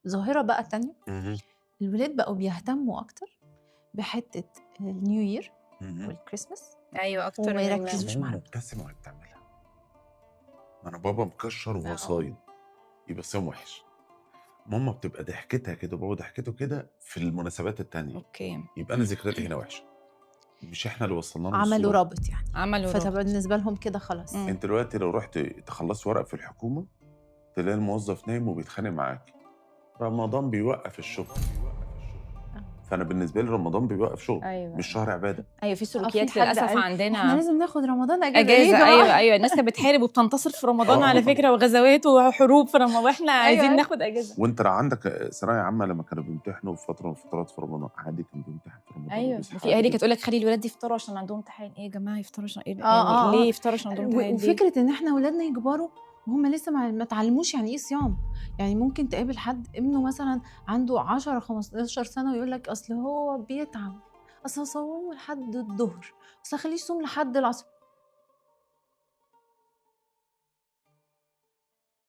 ظاهرة بقى تانية، اهم، الولاد بقوا بيهتموا أكتر بحتة النيو يير اهم. والكريسماس أيوه أكتر وما من يركزوش مع ماما الولاد. مبتسمة وهي بتعملها، ما أنا بابا مكشّر وهو صايم، يبقى الصيام وِحِش. ماما بتبقى ضحكتها كده وبابا ضحكته كده في المناسبات التانية، أوكي، يبقى أنا ذكرياتي هنا وِحشة، مش إحنا اللي وصّلنا لهم عملوا الصورة. رابط يعني، عملوا رابط. فبالنسبة لهم كده خلاص. أنتِ دلوقتي لو رُحتِ تخلّصي ورق في الحكومة، تلاقي الموظف نايم وبيتخانق معاكِ، رمضان بيوقّف الشغل، فأنا بالنسبة لي رمضان بيوقّف شغل، أيوه، مش شهر عبادة. أيوه في في سلوكيات حد للأسف قال عندنا. إحنا لازم ناخد رمضان أجازة، ليه يا أجازة جماعة؟ أيوه، أيوه، الناس كانت بتحارب وبتنتصر في رمضان على فكرة وغزوات وحروب في رمضان، وإحنا عايزين أيوه. ناخد أجازة. وأنت لو عندك ثانوية عامة لمّا كانوا بيمتحنوا في فترة من الفترات في رمضان، عادي كان بيمتحن في رمضان أيوه، وبيصحى وفي بعد أهالي كده. كانت تقول لك خلّي الولاد يفطروا عشان عندهم امتحان، إيه يا جماعة يفطروا عشان إيه آه، يعني آه، ليه آه. يفطروا عشان عندهم امتحان ليه؟ وفكرة إن إحنا ولادنا يكبروا وهُم لسه ما اتعلموش يعني إيه صيام، يعني ممكن تقابل حد ابنه مثلًا عنده 10، 15 سنة ويقول لك أصل هو بيتعب، أصل هاصوّمه لحد الضهر، أصل هاخلّيه يصوم لحد العصر.